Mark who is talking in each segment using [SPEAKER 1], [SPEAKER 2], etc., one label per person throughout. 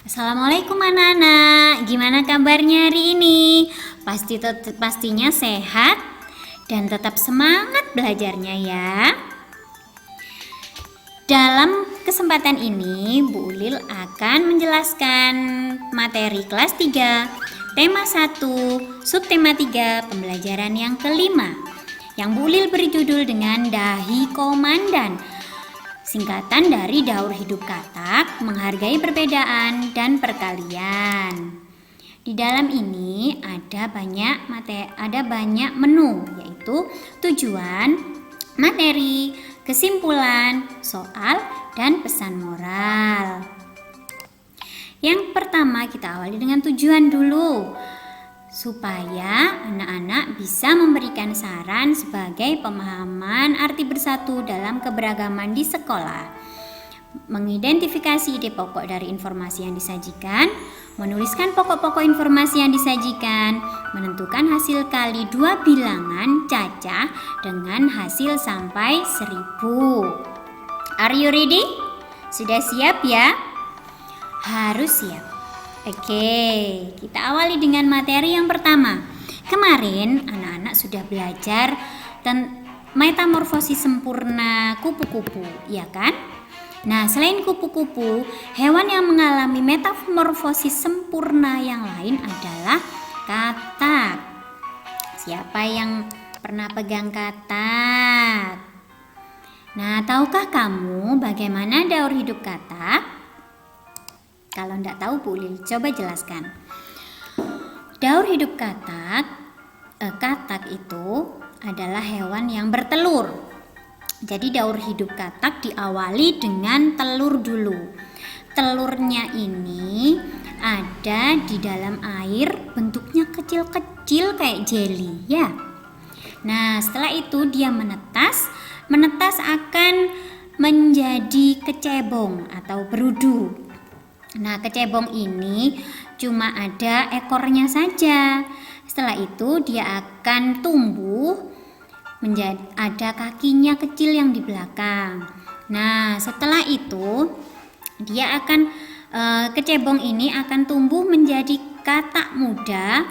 [SPEAKER 1] Assalamualaikum anak-anak, gimana kabarnya hari ini? Pastinya sehat dan tetap semangat belajarnya ya. Dalam kesempatan ini, Bu Ulil akan menjelaskan materi kelas 3, tema 1, subtema 3, pembelajaran yang kelima, yang Bu Ulil beri judul dengan Dahi Komandan. Singkatan dari Daur Hidup Katak, menghargai perbedaan dan perkalian. Di dalam ini ada banyak menu, yaitu tujuan, materi, kesimpulan, soal, dan pesan moral. Yang pertama kita awali dengan tujuan dulu, supaya anak-anak bisa memberikan saran sebagai pemahaman arti bersatu dalam keberagaman di sekolah, mengidentifikasi ide pokok dari informasi yang disajikan, menuliskan pokok-pokok informasi yang disajikan, menentukan hasil kali 2 bilangan cacah dengan hasil sampai 1000. Are you ready? Sudah siap ya? Harus siap. Oke, kita awali dengan materi yang pertama. Kemarin anak-anak sudah belajar tentang metamorfosis sempurna kupu-kupu, ya kan? Nah, selain kupu-kupu, hewan yang mengalami metamorfosis sempurna yang lain adalah katak. Siapa yang pernah pegang katak? Nah, tahukah kamu bagaimana daur hidup katak? Kalau tidak tahu, Bu Ulil coba jelaskan. Daur hidup katak itu adalah hewan yang bertelur. Jadi daur hidup katak diawali dengan telur dulu. Telurnya ini ada di dalam air, bentuknya kecil-kecil kayak jelly ya. Nah, setelah itu dia menetas akan menjadi kecebong atau berudu. Nah, kecebong ini cuma ada ekornya saja. Setelah itu dia akan tumbuh menjadi ada kakinya kecil yang di belakang. Nah, setelah itu dia akan kecebong ini akan tumbuh menjadi katak muda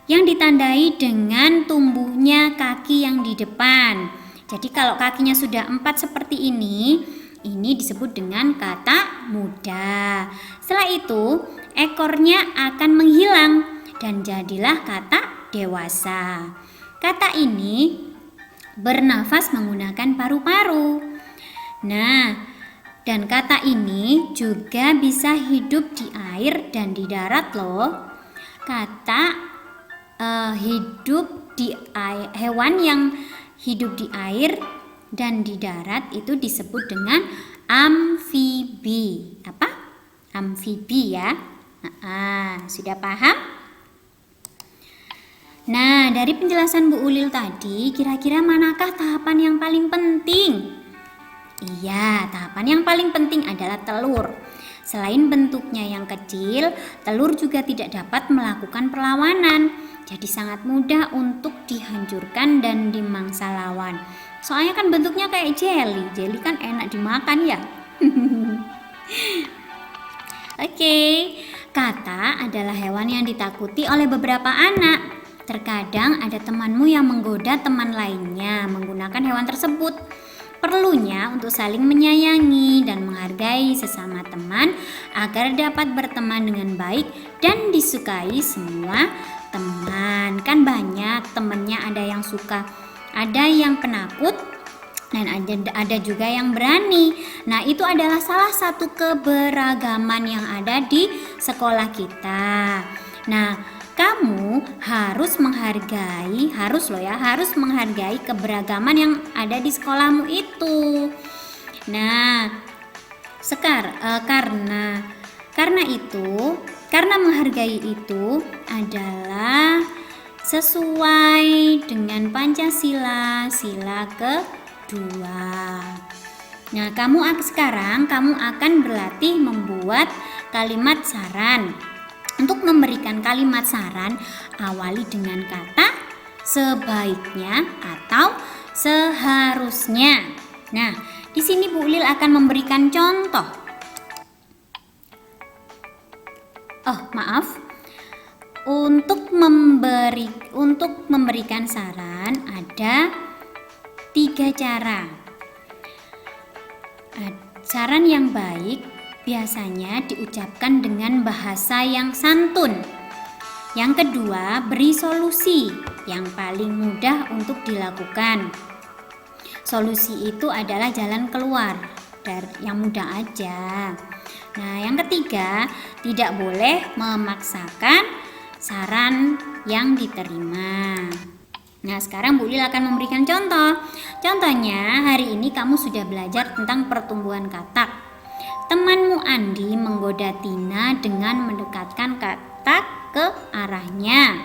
[SPEAKER 1] yang ditandai dengan tumbuhnya kaki yang di depan. Jadi kalau kakinya sudah 4 seperti ini disebut dengan katak muda. Setelah itu, ekornya akan menghilang dan jadilah katak dewasa. Katak ini bernafas menggunakan paru-paru. Nah, dan katak ini juga bisa hidup di air dan di darat loh. Katak hidup di air, hewan yang hidup di air dan di darat itu disebut dengan amfibi. Apa? Amfibi ya. Sudah paham? Nah, dari penjelasan Bu Ulil tadi, kira-kira manakah tahapan yang paling penting? Iya, tahapan yang paling penting adalah telur. Selain bentuknya yang kecil, telur juga tidak dapat melakukan perlawanan. Jadi sangat mudah untuk dihancurkan dan dimangsa lawan. Soalnya kan bentuknya kayak jelly. Jelly kan enak dimakan ya. Oke, katak adalah hewan yang ditakuti oleh beberapa anak. Terkadang ada temanmu yang menggoda teman lainnya menggunakan hewan tersebut. Perlunya untuk saling menyayangi dan menghargai sesama teman agar dapat berteman dengan baik dan disukai semua teman. Kan banyak temannya, ada yang suka, ada yang penakut, dan ada juga yang berani. Nah, itu adalah salah satu keberagaman yang ada di sekolah kita. Nah, kamu harus menghargai keberagaman yang ada di sekolahmu itu. Nah, karena menghargai itu adalah sesuai dengan Pancasila, sila kedua. Nah, sekarang kamu akan berlatih membuat kalimat saran. Untuk memberikan kalimat saran, awali dengan kata sebaiknya atau seharusnya. Nah, di sini Bu Ulil akan memberikan contoh. Untuk memberikan saran ada 3 cara. Saran yang baik biasanya diucapkan dengan bahasa yang santun. Yang kedua, beri solusi yang paling mudah untuk dilakukan. Solusi itu adalah jalan keluar yang mudah aja. Nah, yang ketiga, tidak boleh memaksakan saran yang diterima. Nah, sekarang Bu Lil akan memberikan contoh. Contohnya, hari ini kamu sudah belajar tentang pertumbuhan katak. Temanmu Andi menggoda Tina dengan mendekatkan katak ke arahnya.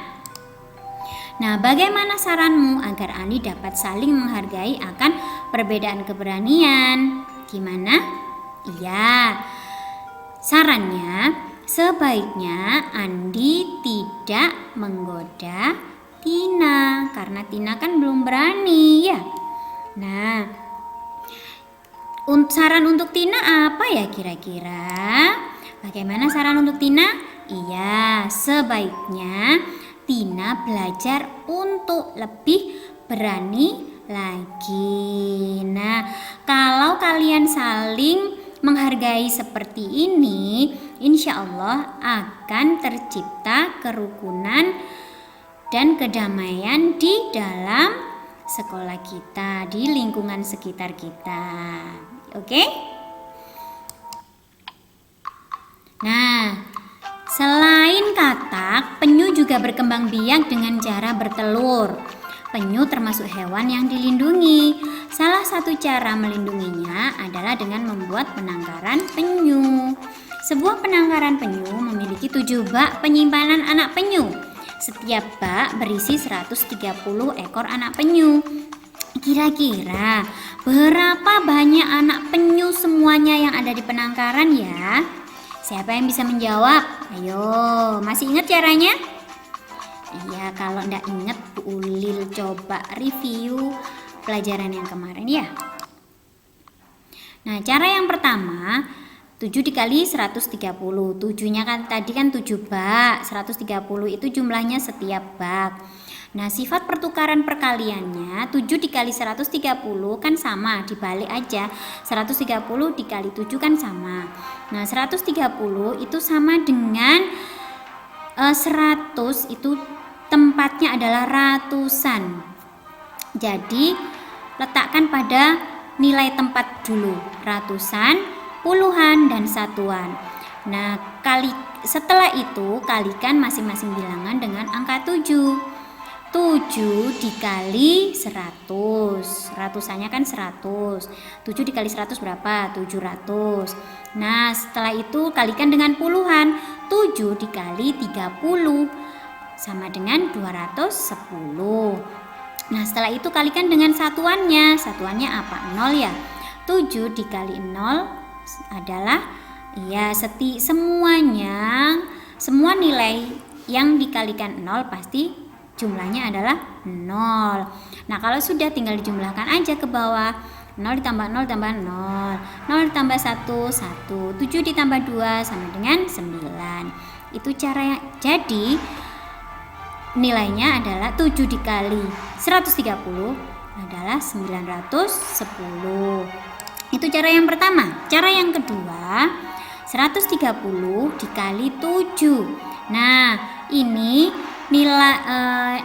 [SPEAKER 1] Nah, bagaimana saranmu agar Andi dapat saling menghargai akan perbedaan keberanian? Gimana? Iya. Sarannya, sebaiknya Andi tidak menggoda Tina karena Tina kan belum berani ya. Nah, saran untuk Tina apa ya kira-kira? Bagaimana saran untuk Tina? Iya, sebaiknya Tina belajar untuk lebih berani lagi. Nah, kalau kalian saling menghargai seperti ini, insya Allah akan tercipta kerukunan dan kedamaian di dalam sekolah kita, di lingkungan sekitar kita. Oke? Nah, selain katak, penyu juga berkembang biak dengan cara bertelur. Penyu termasuk hewan yang dilindungi. Salah satu cara melindunginya adalah dengan membuat penangkaran penyu. Sebuah penangkaran penyu memiliki 7 bak penyimpanan anak penyu. Setiap bak berisi 130 ekor anak penyu. Kira-kira berapa banyak anak penyu semuanya yang ada di penangkaran ya? Siapa yang bisa menjawab? Ayo, masih ingat caranya? Iya, kalau enggak ingat Bu Lil coba review pelajaran yang kemarin ya. Nah, cara yang pertama, 7 dikali 130. 7-nya kan tadi kan 7 bak, 130 itu jumlahnya setiap bak. Nah, sifat pertukaran perkaliannya 7 dikali 130 kan sama, dibalik aja. 130 dikali 7 kan sama. Nah, 130 itu sama dengan 100 itu tempatnya adalah ratusan. Jadi, letakkan pada nilai tempat dulu. Ratusan, puluhan, dan satuan. Nah, setelah itu kalikan masing-masing bilangan dengan angka 7. 7 dikali 100. Ratusannya kan 100. 7 dikali 100 berapa? 700. Nah, setelah itu kalikan dengan puluhan. 7 dikali 30 sama dengan 210. Nah, setelah itu kalikan dengan satuannya. Satuannya apa? 0 ya. 7 dikali 0 adalah semua nilai yang dikalikan 0 pasti jumlahnya adalah 0. Nah, kalau sudah tinggal dijumlahkan aja ke bawah. 0 ditambah 0 tambah 0. 0 ditambah 1, 1. 7 ditambah 2 sama dengan 9. Itu cara jadi nilainya adalah 7 dikali 130 adalah 910. Itu cara yang pertama. Cara yang kedua, 130 dikali 7. Nah, ini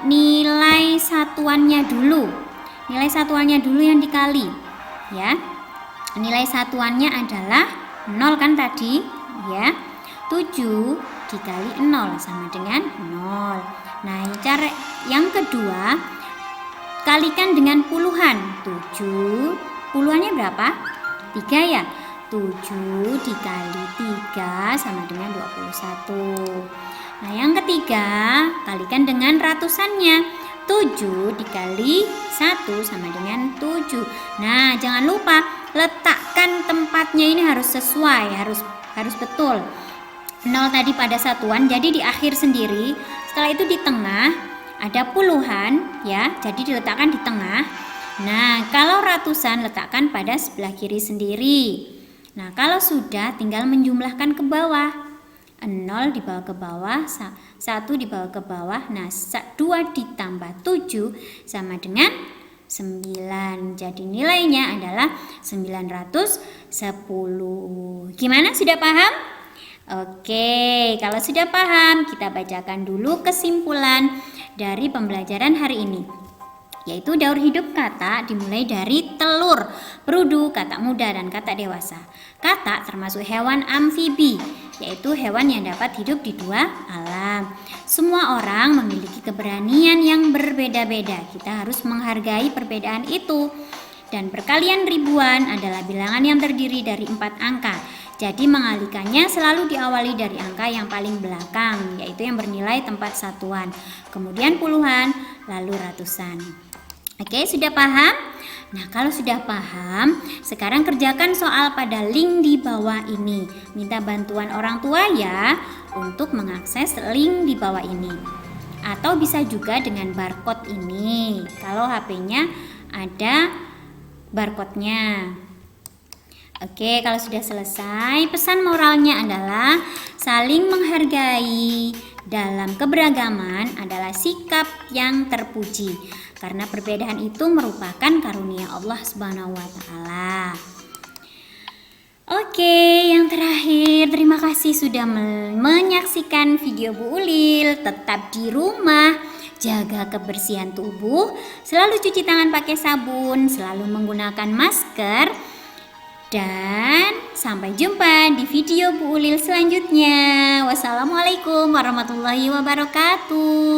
[SPEAKER 1] nilai satuannya dulu. Nilai satuannya dulu yang dikali, ya. Nilai satuannya adalah 0 kan tadi, ya. 7 dikali 0 sama dengan 0. Nah, cara yang kedua, kalikan dengan puluhan. 7, puluhannya berapa? 3 ya. 7 dikali 3 sama dengan 21. Nah, yang ketiga, kalikan dengan ratusannya. 7 dikali 1 sama dengan 7. Nah, jangan lupa letakkan tempatnya ini harus sesuai, harus betul. 0 tadi pada satuan, jadi di akhir sendiri. Setelah itu di tengah ada puluhan ya, jadi diletakkan di tengah. Nah, kalau ratusan letakkan pada sebelah kiri sendiri. Nah, kalau sudah tinggal menjumlahkan ke bawah. 0 dibawa ke bawah, 1 dibawa ke bawah. Nah, 2 ditambah 7 sama dengan 9. Jadi nilainya adalah 910. Gimana, sudah paham? Oke, kalau sudah paham, kita bacakan dulu kesimpulan dari pembelajaran hari ini, yaitu daur hidup kata dimulai dari telur, berudu, kata muda, dan kata dewasa. Kata termasuk hewan amfibi, yaitu hewan yang dapat hidup di dua alam. Semua orang memiliki keberanian yang berbeda-beda. Kita harus menghargai perbedaan itu. Dan perkalian ribuan adalah bilangan yang terdiri dari 4 angka. Jadi mengalikannya selalu diawali dari angka yang paling belakang, yaitu yang bernilai tempat satuan. Kemudian puluhan, lalu ratusan. Oke, sudah paham? Nah, kalau sudah paham, sekarang kerjakan soal pada link di bawah ini. Minta bantuan orang tua ya untuk mengakses link di bawah ini. Atau bisa juga dengan barcode ini, kalau HP-nya ada barcode-nya. Oke, kalau sudah selesai, pesan moralnya adalah saling menghargai dalam keberagaman adalah sikap yang terpuji, karena perbedaan itu merupakan karunia Allah Subhanahu wa taala. Oke, yang terakhir, terima kasih sudah menyaksikan video Bu Ulil. Tetap di rumah, jaga kebersihan tubuh, selalu cuci tangan pakai sabun, selalu menggunakan masker. Dan sampai jumpa di video Bu Ulil selanjutnya. Wassalamualaikum warahmatullahi wabarakatuh.